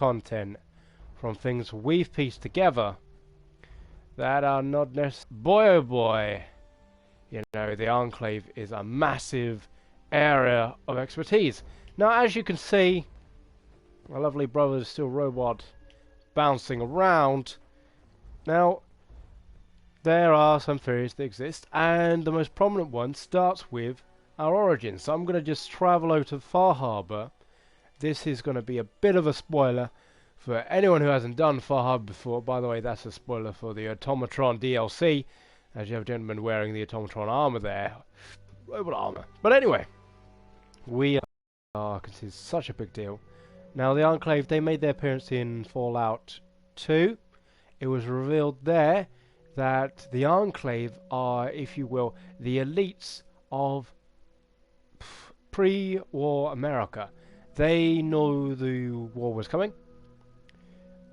content from things we've pieced together that are not necessarily. Boy oh boy, you know, the Enclave is a massive area of expertise. Now, as you can see, my lovely brother is still robot bouncing around. Now, there are some theories that exist, and the most prominent one starts with our origins. So I'm going to just travel over to Far Harbor. This is going to be a bit of a spoiler for anyone who hasn't done Far Harbor before. By the way, that's a spoiler for the Automatron DLC, as you have a gentleman wearing the Automatron armor there. Robot armor. But anyway, we are considered such a big deal. Now, the Enclave, they made their appearance in Fallout 2. It was revealed there that the Enclave are, if you will, the elites of pre-war America. They know the war was coming,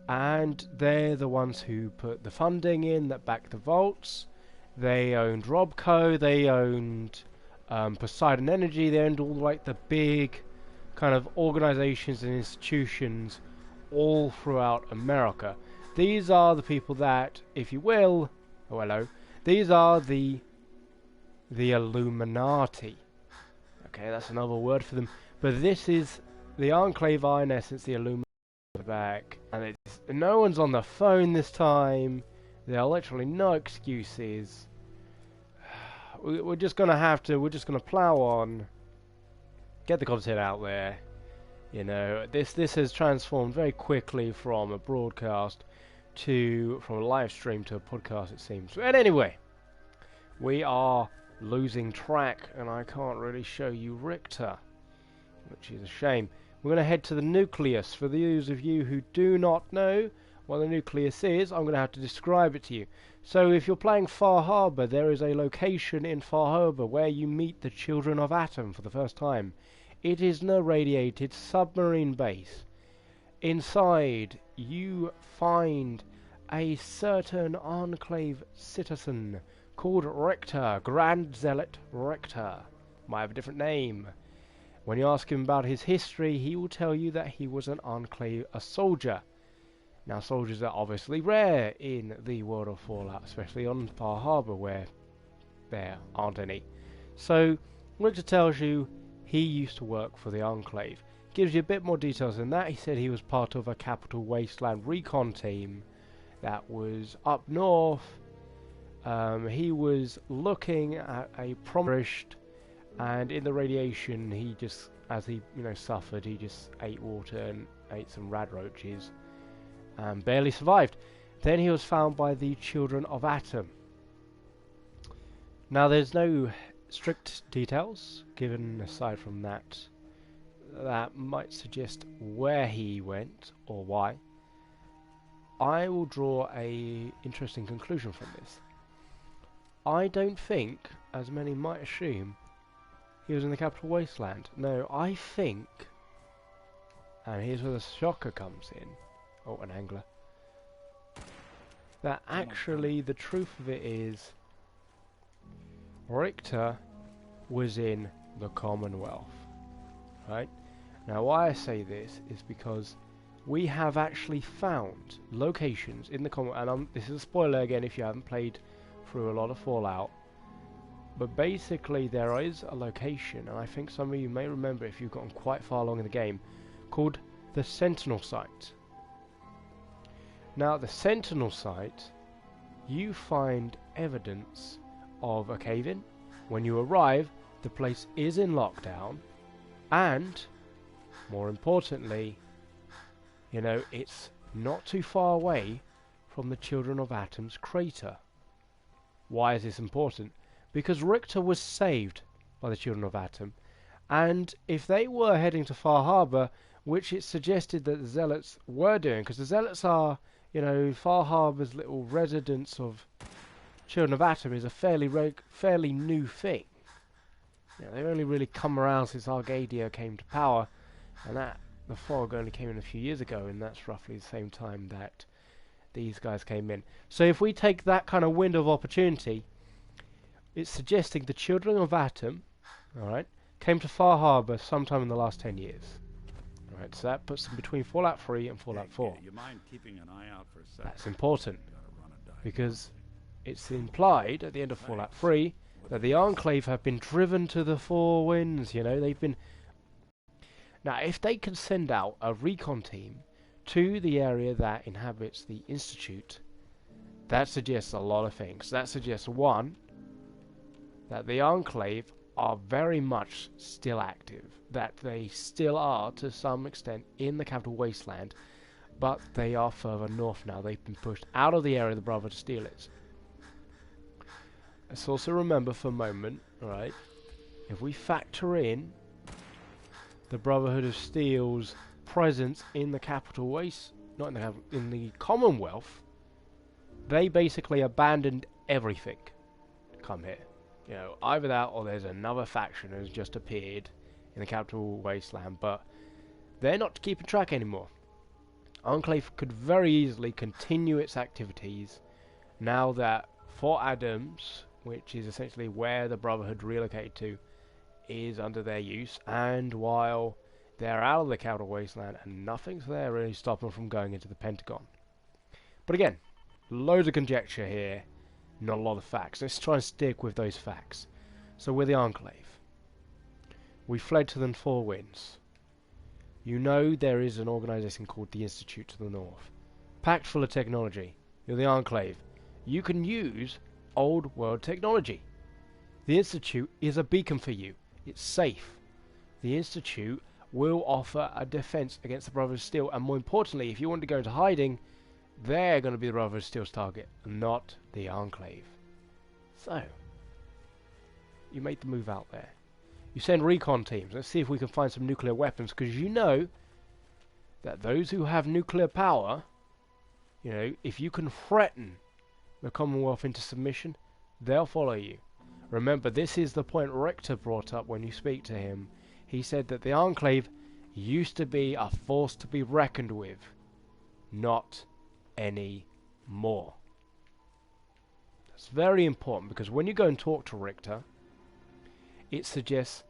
and they're the ones who put the funding in that backed the vaults. They owned Robco, they owned Poseidon Energy, they owned all like the big kind of organizations and institutions all throughout America. These are the people that, if you will, oh hello, these are the Illuminati. Okay, that's another word for them. But this is the Enclave are in essence the Illuminati back, and no one's on the phone this time. There are literally no excuses. We're just gonna plow on, get the content out there. You know, this has transformed very quickly from a broadcast from a live stream to a podcast, it seems. And anyway, we are losing track, and I can't really show you Richter, which is a shame. We're going to head to the nucleus. For those of you who do not know what the nucleus is, I'm going to have to describe it to you. So if you're playing Far Harbor, there is a location in Far Harbor where you meet the Children of Atom for the first time. It is an irradiated submarine base. Inside, you find a certain Enclave citizen called Richter, Grand Zealot Richter. Might have a different name. When you ask him about his history, he will tell you that he was an Enclave, a soldier. Now, soldiers are obviously rare in the world of Fallout, especially on Far Harbor, where there aren't any. So, Richter tells you he used to work for the Enclave. Gives you a bit more details than that. He said he was part of a Capital Wasteland recon team that was up north. He was looking at a promised, and in the radiation, he just, as he suffered, he just ate water and ate some rad roaches, and barely survived. Then he was found by the Children of Atom. Now, there's no strict details given aside from that might suggest where he went or why. I will draw a interesting conclusion from this. I don't think, as many might assume, he was in the Capital Wasteland. No, I think, and here's where the shocker comes in. Oh, an angler. That actually the truth of it is Richter was in the Commonwealth. Right? Now, why I say this is because we have actually found locations in the Commonwealth, and this is a spoiler again if you haven't played through a lot of Fallout, but basically there is a location, and I think some of you may remember if you've gotten quite far along in the game, called the Sentinel Site. Now, the Sentinel Site, you find evidence of a cave-in. When you arrive, the place is in lockdown, and more importantly, it's not too far away from the Children of Atom's crater. Why is this important? Because Richter was saved by the Children of Atom, and if they were heading to Far Harbor, which it suggested that the Zealots were doing, because the Zealots are, Far Harbor's little residence of Children of Atom is a fairly new thing. They've only really come around since Arcadia came to power, and that the fog only came in a few years ago, and that's roughly the same time that these guys came in. So if we take that kind of window of opportunity, it's suggesting the Children of Atom, alright, came to Far Harbor sometime in the last 10 years. Right, so that puts them between Fallout 3 and Fallout 4. You mind keeping an eye out for a That's important, Gotta run a dive. because it's implied at the end of Fallout 3 that the Enclave have been driven to the four winds, you know, they've been... Now, if they can send out a recon team to the area that inhabits the Institute, that suggests a lot of things. That suggests, one, that the Enclave are very much still active, that they still are, to some extent, in the Capital Wasteland, but they are further north now. They've been pushed out of the area the Brotherhood of Steel is. Let's also remember for a moment, right, if we factor in the Brotherhood of Steel's presence in the Capital Waste, not in the capital, in the Commonwealth, they basically abandoned everything to come here. You know, either that or there's another faction who's just appeared in the Capital Wasteland, but they're not keeping track anymore. Enclave could very easily continue its activities now that Fort Adams, which is essentially where the Brotherhood relocated to, is under their use, and while they're out of the Capital Wasteland and nothing's there really stopping them from going into the Pentagon. But again, loads of conjecture here, not a lot of facts. Let's try and stick with those facts. So we're the Enclave. We fled to the Four Winds. You know there is an organisation called the Institute to the north, packed full of technology. You're the Enclave. You can use old world technology. The Institute is a beacon for you. It's safe. The Institute will offer a defence against the Brotherhood of Steel, and more importantly, if you want to go into hiding, they're going to be the Brotherhood of Steel's target, not the Enclave. So, you make the move out there. You send recon teams. Let's see if we can find some nuclear weapons, because you know that those who have nuclear power, you know, if you can threaten the Commonwealth into submission, they'll follow you. Remember, this is the point Richter brought up when you speak to him. He said that the Enclave used to be a force to be reckoned with, not any more. That's very important, because when you go and talk to Richter, it suggests,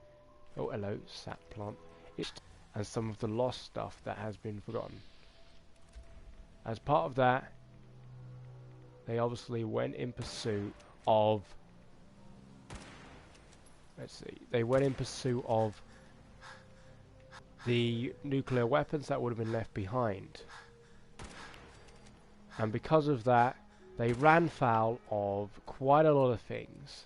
oh hello, sap plant, and some of the lost stuff that has been forgotten. As part of that, they obviously went in pursuit of, let's see, they went in pursuit of the nuclear weapons that would have been left behind. And because of that, they ran foul of quite a lot of things.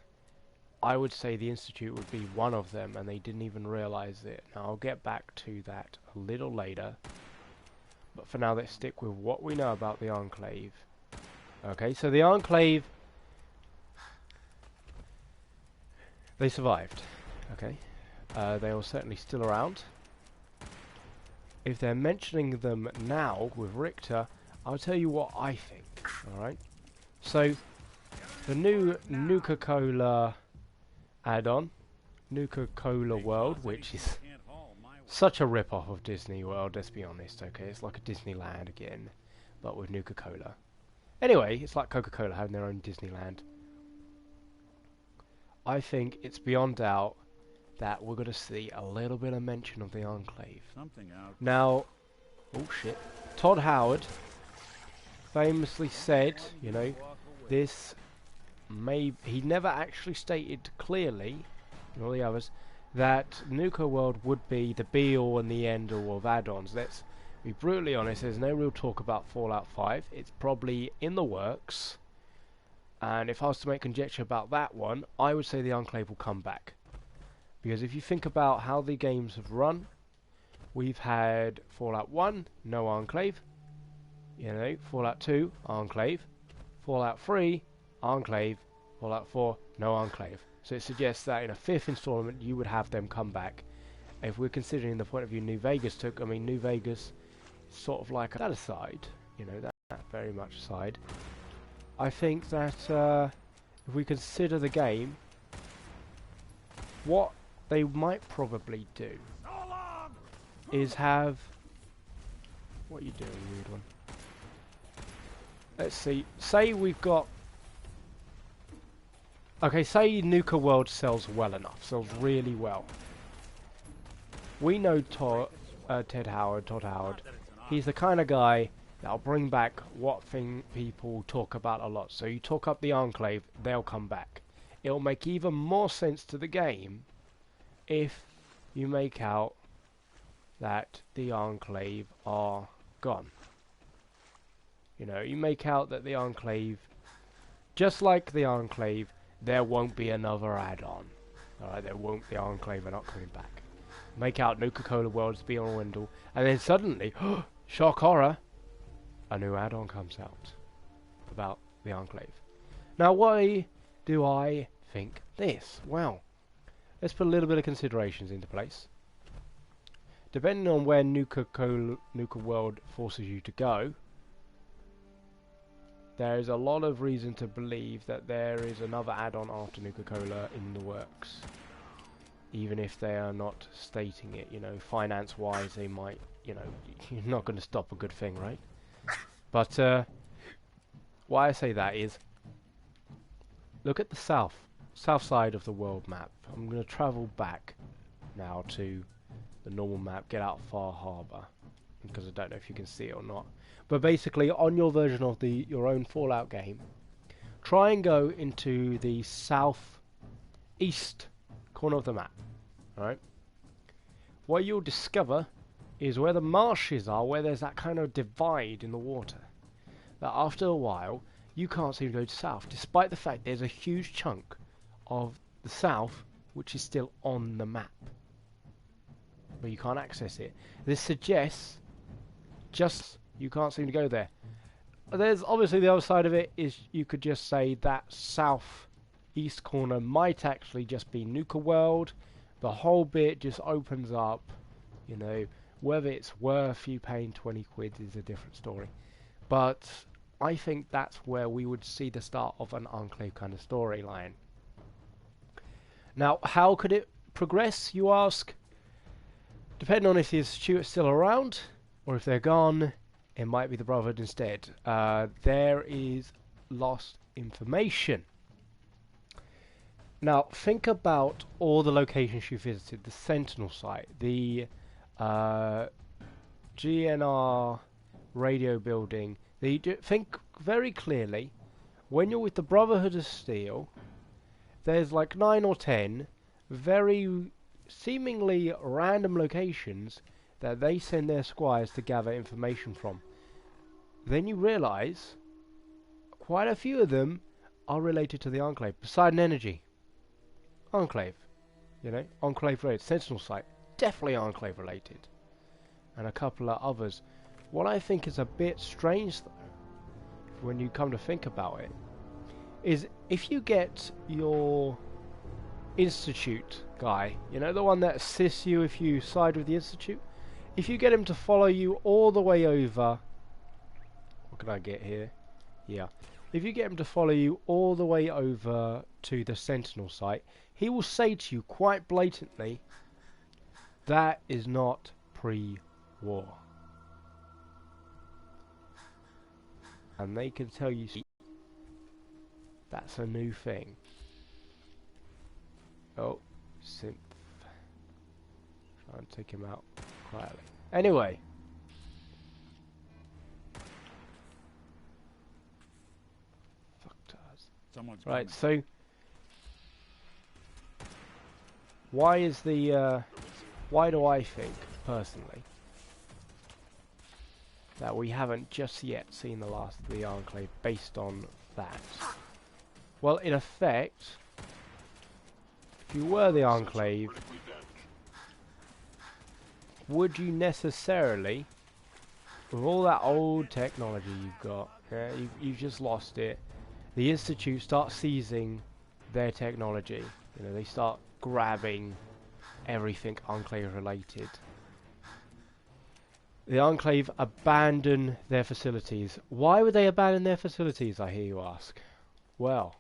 I would say the Institute would be one of them, and they didn't even realise it. Now, I'll get back to that a little later. But for now, let's stick with what we know about the Enclave. Okay, so the Enclave, they survived. Okay, they are certainly still around. If they're mentioning them now with Richter, I'll tell you what I think. Alright, so the new Nuka-Cola add-on, Nuka-Cola World, which is such a rip-off of Disney World, let's be honest, okay? It's like a Disneyland again, but with Nuka-Cola. Anyway, it's like Coca-Cola having their own Disneyland. I think it's beyond doubt that we're going to see a little bit of mention of the Enclave. Now, oh shit, Todd Howard famously said, you know, this may, he never actually stated clearly, and all the others, that Nuka World would be the be-all and the end-all of add-ons. Let's be brutally honest, there's no real talk about Fallout 5. It's probably in the works, and if I was to make conjecture about that one, I would say the Enclave will come back. Because if you think about how the games have run, we've had Fallout 1, no Enclave, you know, Fallout 2, Enclave, Fallout 3, Enclave, Fallout 4, no Enclave. So it suggests that in a fifth installment you would have them come back. If we're considering the point of view New Vegas took, I mean, New Vegas is sort of like that aside, you know, that very much aside. I think that if we consider the game, what they might probably do is have, what are you doing, weird one? Let's see, say we've got, okay, say Nuka World sells well enough, sells really well. We know Todd Howard. He's the kind of guy that'll bring back what thing people talk about a lot. So you talk up the Enclave, they'll come back. It'll make even more sense to the game if you make out that the Enclave are gone. You know, you make out that the Enclave, just like the Enclave, there won't be another add-on. Alright, the Enclave are not coming back. Make out Nuka-Cola World's be on Wendell, and then suddenly, shock horror, a new add-on comes out about the Enclave. Now, why do I think this? Well, let's put a little bit of considerations into place. Depending on where Nuka World forces you to go, there is a lot of reason to believe that there is another add-on after Nuka-Cola in the works. Even if they are not stating it, you know, finance-wise they might, you know, you're not going to stop a good thing, right? But why I say that is, look at the south side of the world map. I'm going to travel back now to the normal map, get out Far Harbor, because I don't know if you can see it or not. But basically, on your version of your own Fallout game, try and go into the southeast corner of the map. Alright? What you'll discover is where the marshes are, where there's that kind of divide in the water, that after a while you can't seem to go to south, despite the fact there's a huge chunk of the south which is still on the map, but you can't access it. This suggests just you can't seem to go there. There's obviously the other side of it is you could just say that southeast corner might actually just be Nuka World. The whole bit just opens up, you know. Whether it's worth you paying 20 quid is a different story. But I think that's where we would see the start of an Enclave kind of storyline. Now, how could it progress, you ask? Depending on if the Institute is still around, or if they're gone, it might be the Brotherhood instead. There is lost information. Now, think about all the locations you visited. The Sentinel site, the GNR radio building. Think very clearly, when you're with the Brotherhood of Steel, there's like 9 or 10 very seemingly random locations that they send their squires to gather information from. Then you realise quite a few of them are related to the Enclave. Poseidon Energy, Enclave, you know, Enclave related. Sentinel site, definitely Enclave related, and a couple of others. What I think is a bit strange though, when you come to think about it, is if you get your Institute guy, you know, the one that assists you if you side with the Institute, if you get him to follow you all the way over, what can I get here? Yeah. If you get him to follow you all the way over to the Sentinel site, he will say to you quite blatantly, that is not pre-war. And they can tell you that's a new thing. Oh, synth. Try and take him out quietly. Anyway. Fuck tars. Someone's right, coming. so why is the why do I think personally that we haven't just yet seen the last of the Enclave based on that? Well, in effect, if you were the Enclave, would you necessarily, with all that old technology you've got, you've just lost it, the Institute start seizing their technology, you know, they start grabbing everything Enclave related. The Enclave abandon their facilities. Why would they abandon their facilities, I hear you ask? Well,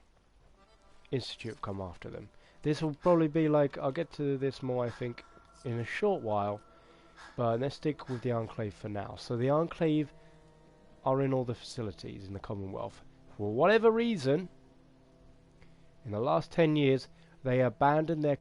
Institute have come after them. This will probably be like, I'll get to this more I think in a short while, but let's stick with the Enclave for now. So the Enclave are in all the facilities in the Commonwealth. For whatever reason, in the last 10 years, they abandoned their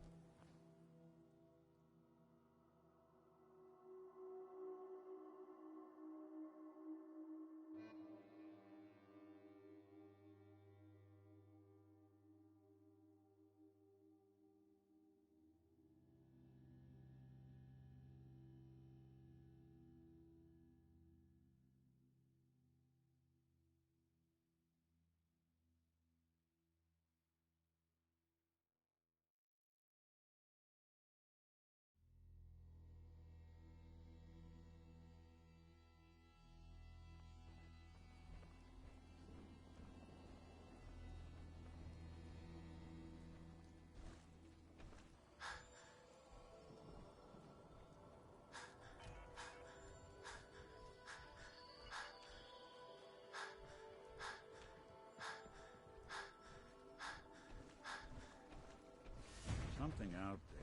something out there.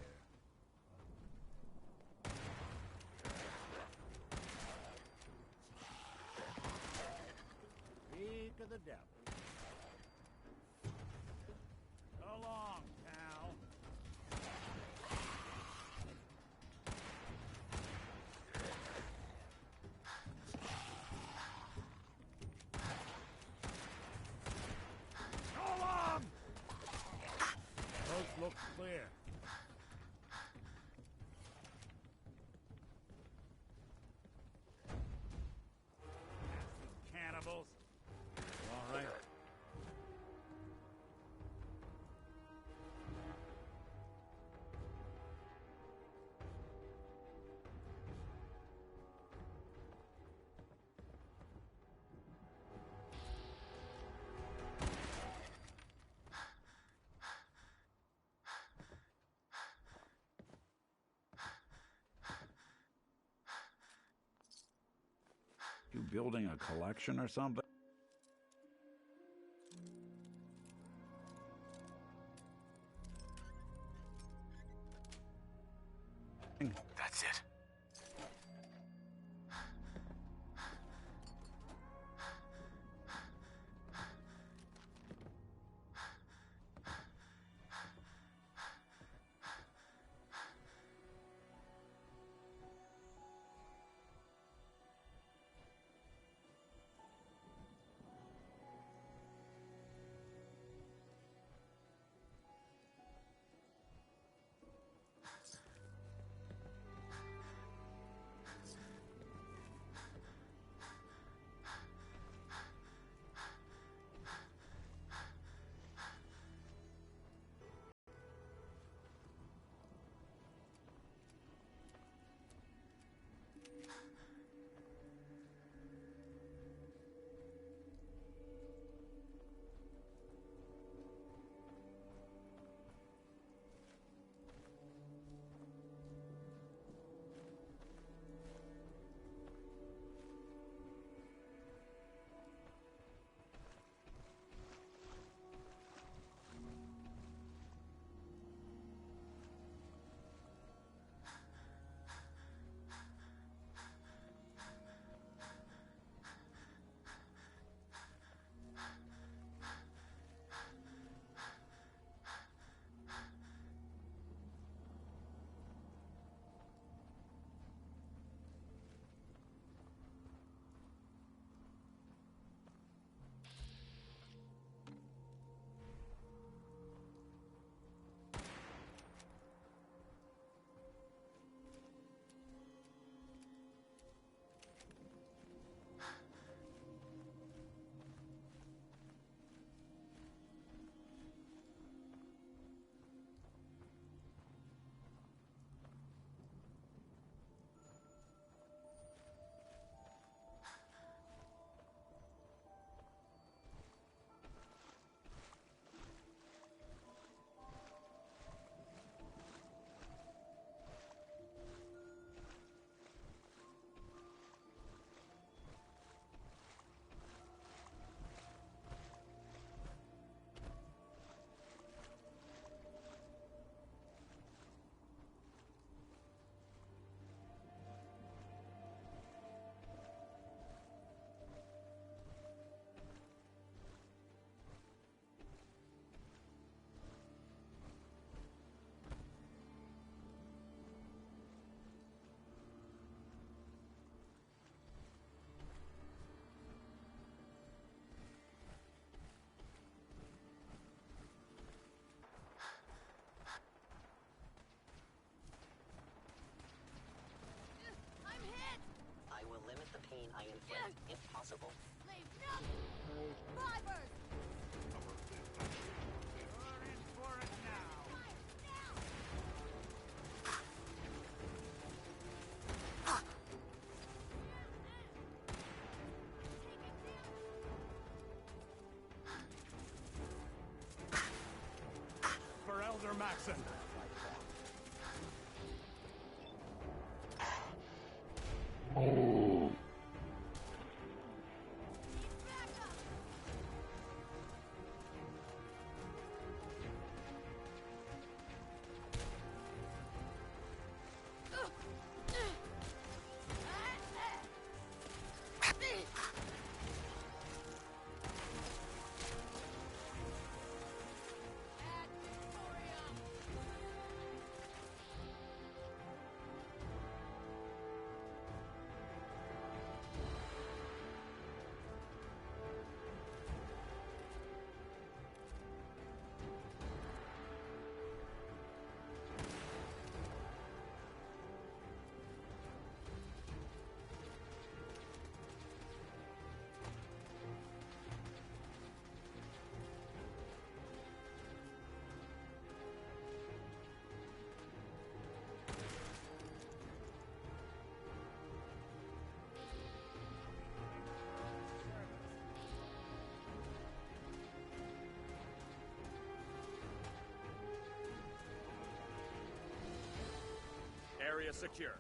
Speak of the devil. So long, pal. So long! Coast looks clear. Nasty cannibals. All right. You building a collection or something? That's it. pain I inflict, if possible. Leave no survivors! You're in for it now. Fire now! For Elder Maxon. area secure.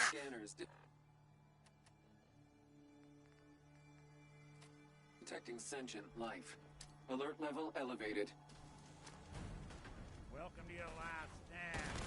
Scanners detecting sentient life. Alert level elevated. Welcome to your last stand.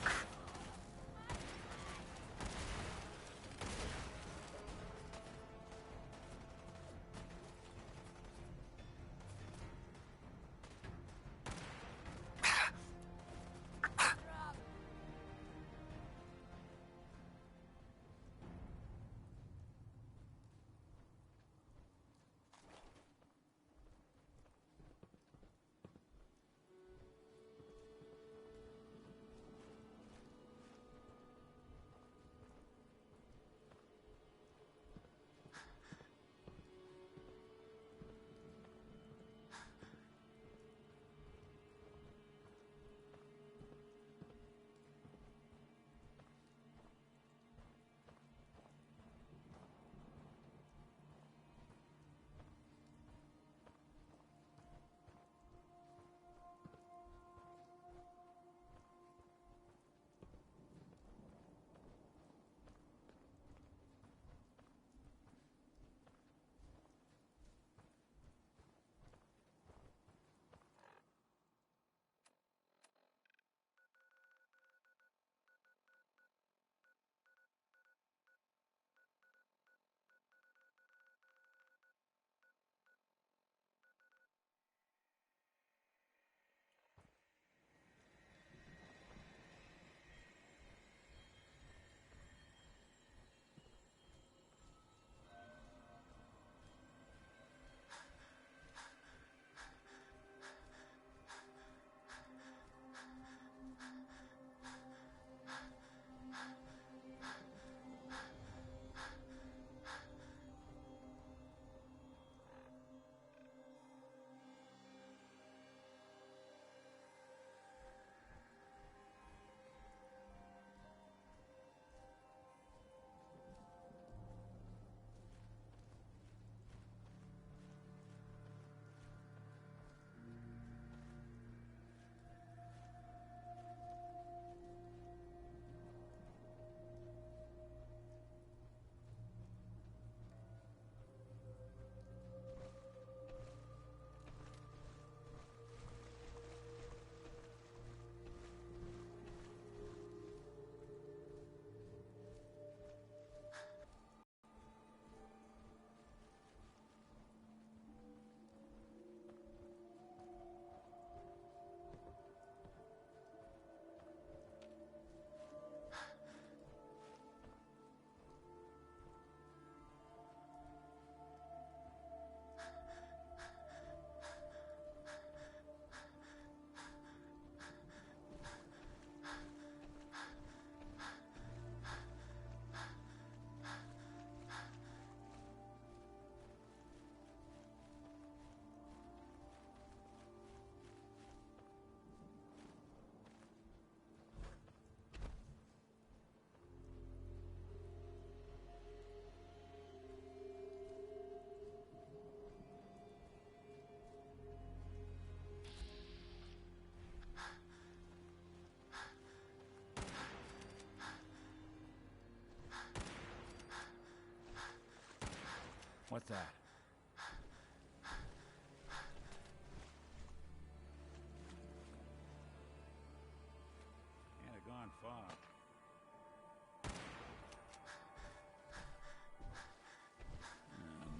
What's that? Can't have gone far.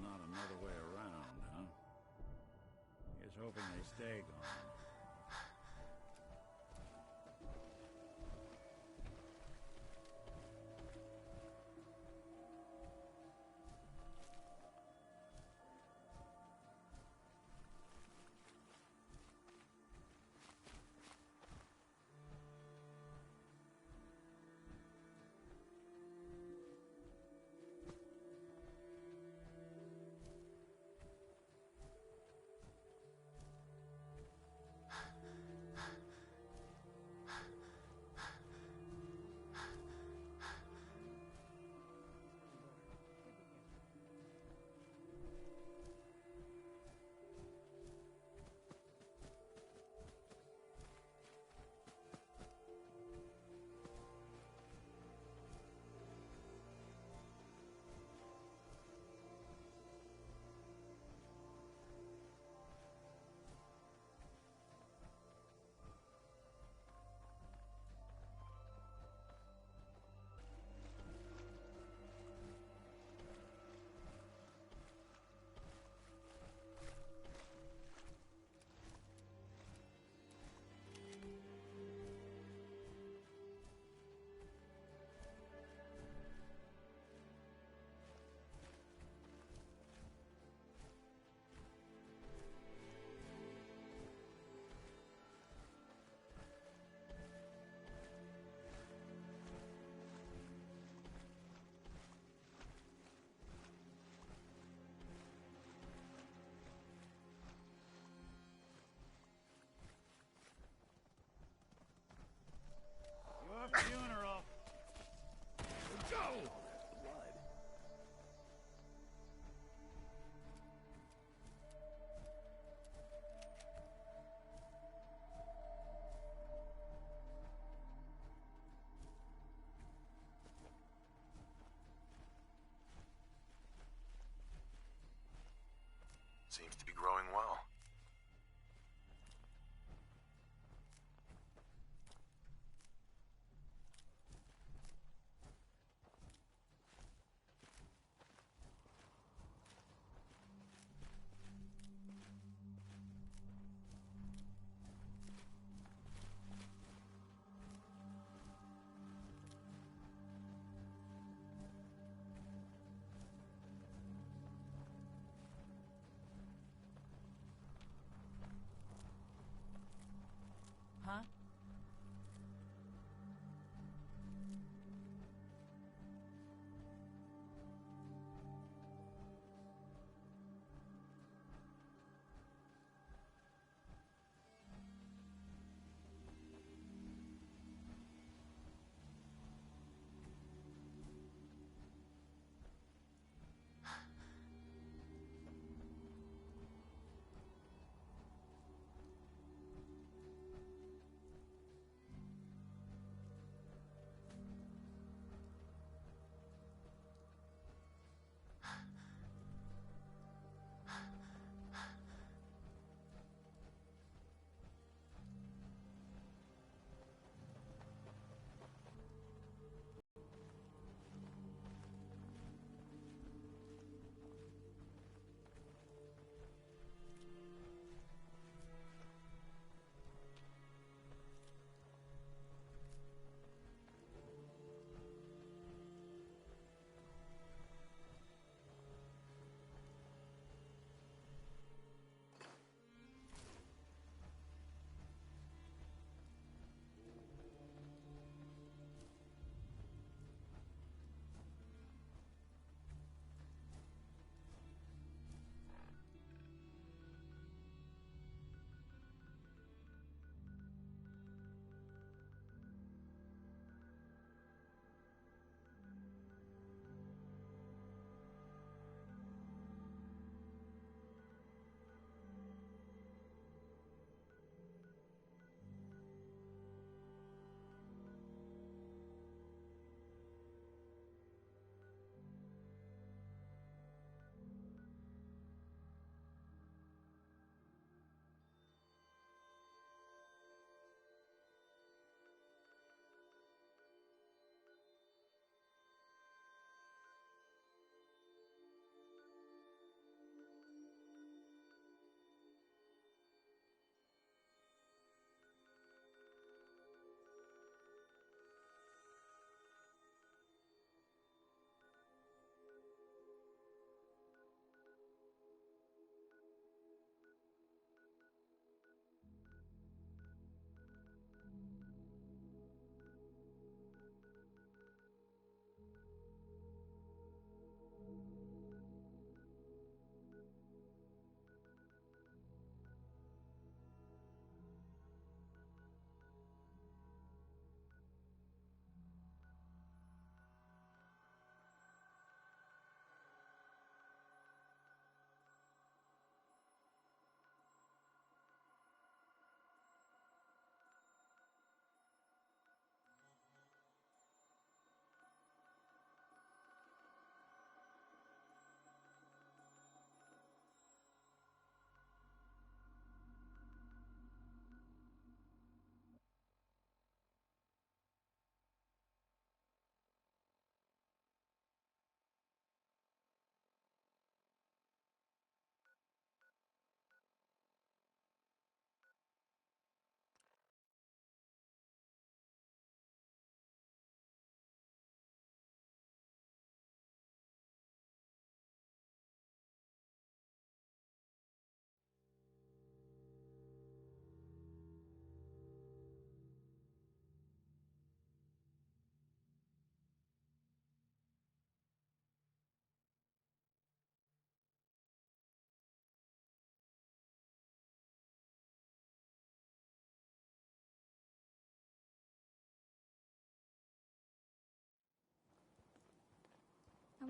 Not another way around, huh? Here's hoping they stay gone. Your funeral! Go! Blood. Seems to be growing well.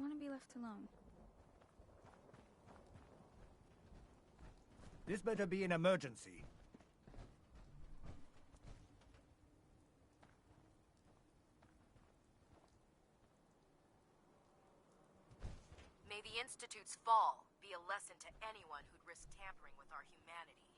want to be left alone. This better be an emergency. May the Institute's fall be a lesson to anyone who'd risk tampering with our humanity.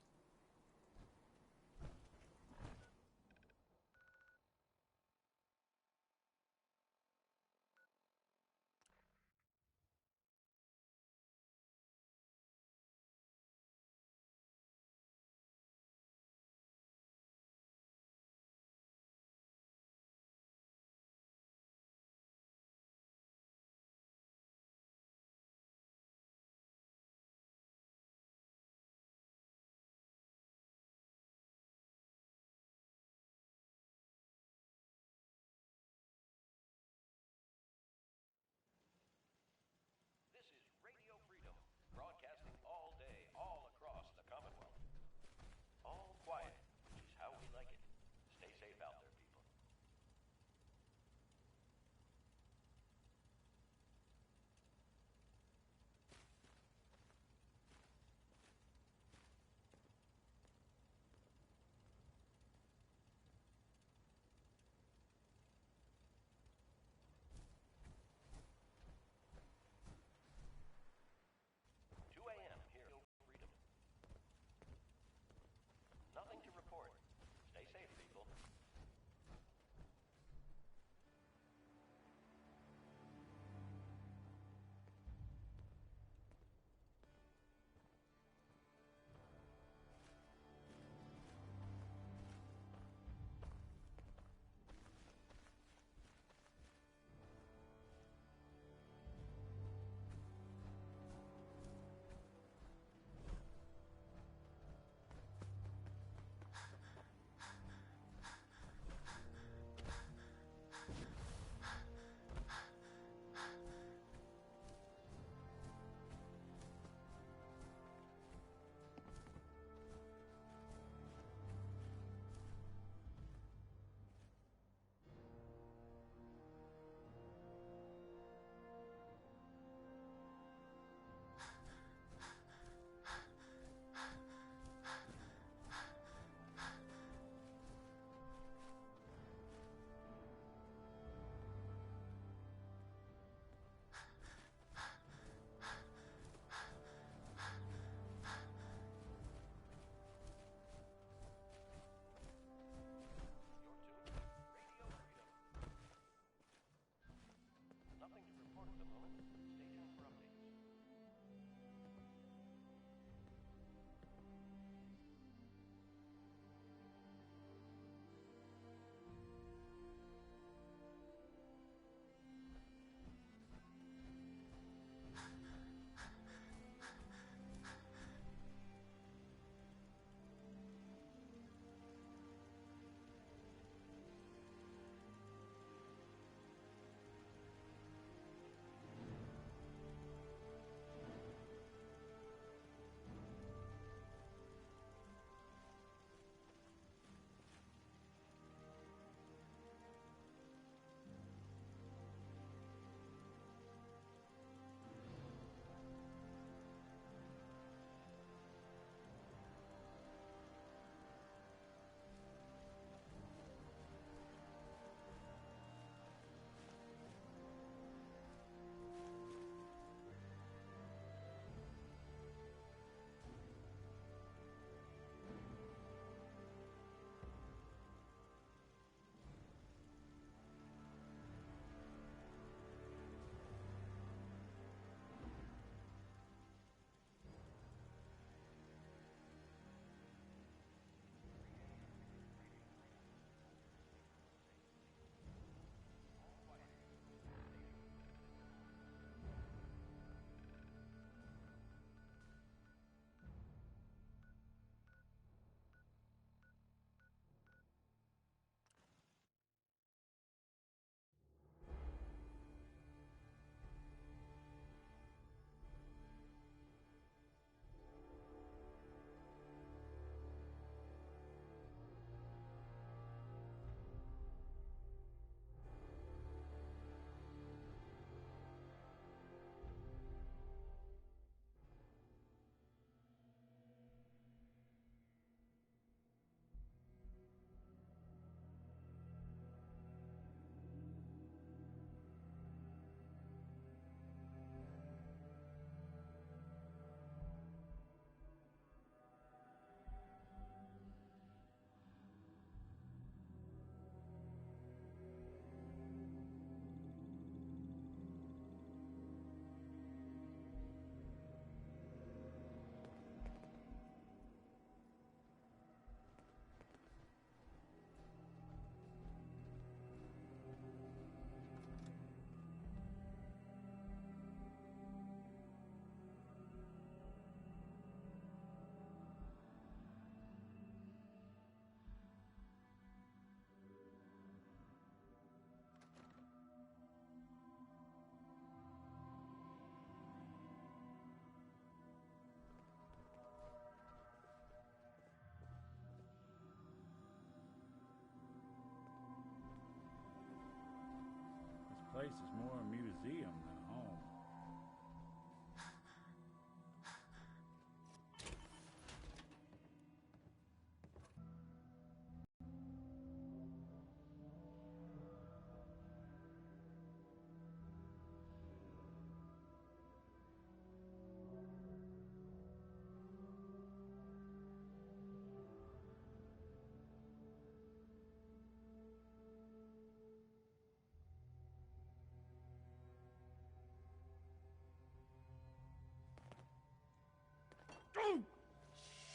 place is more a museum than home.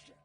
Shit.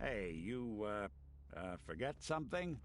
Hey, you, forget something?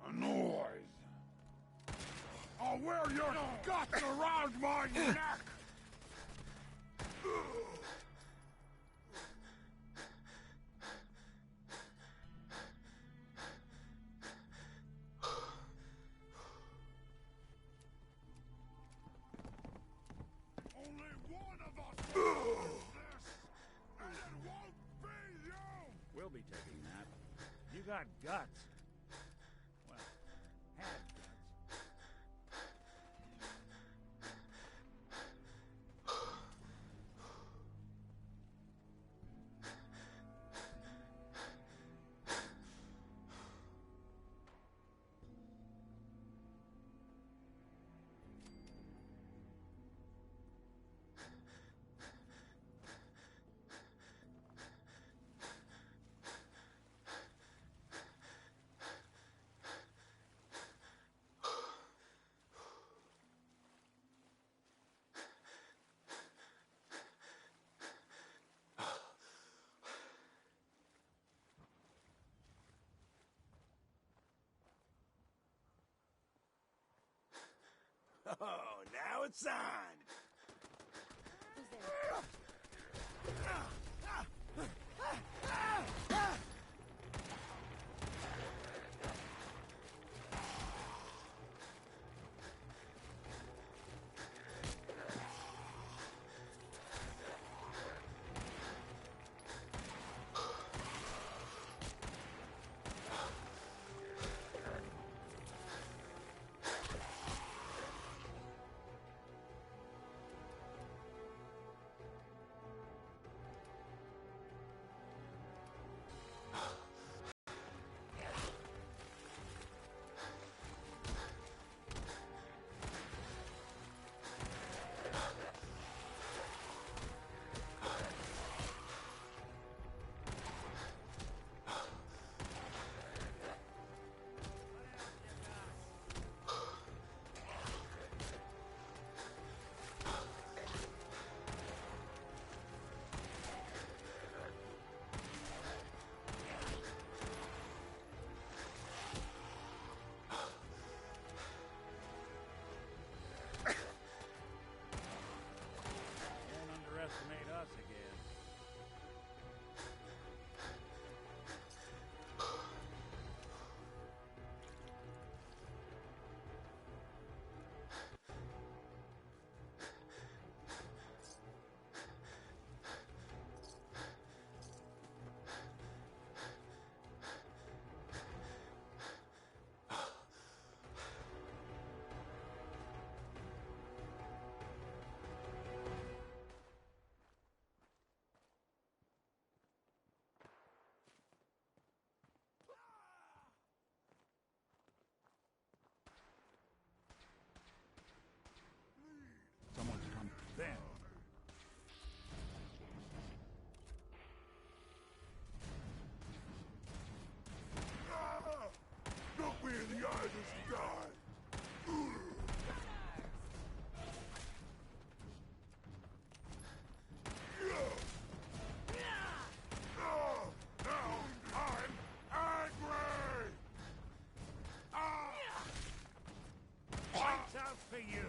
A noise! I'll wear your guts around my neck! Only one of us will finish this, and it won't be got guts. Well, had guts. Oh, now it's on! Who's there? Don't underestimate us again. Someone's come. Then. Look me in the eyes as you die! Now I'm angry! Lights out for you!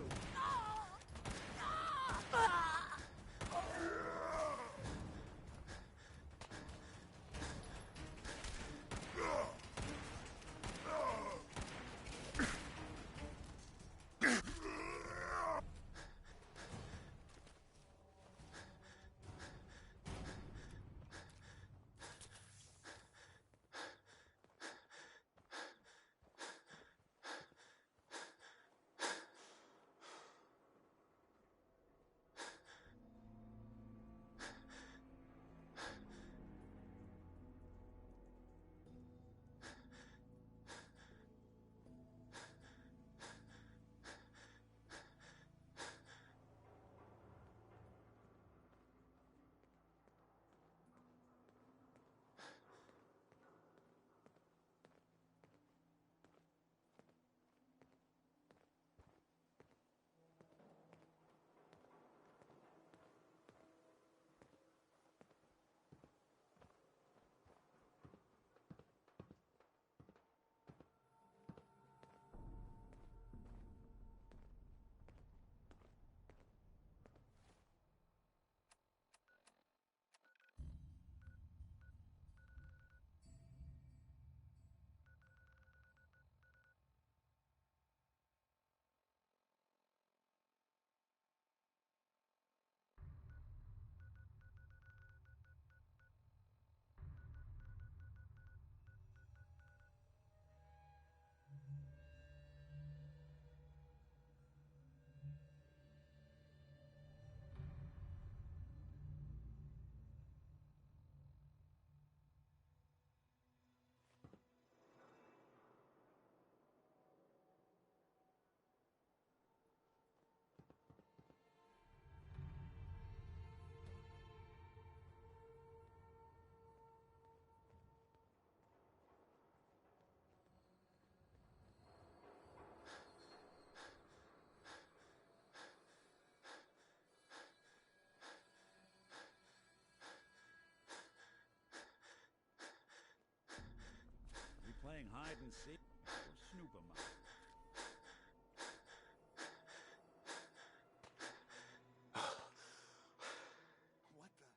playing hide and seek or snoop 'em out? What the?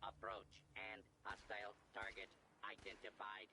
Approach and hostile target identified.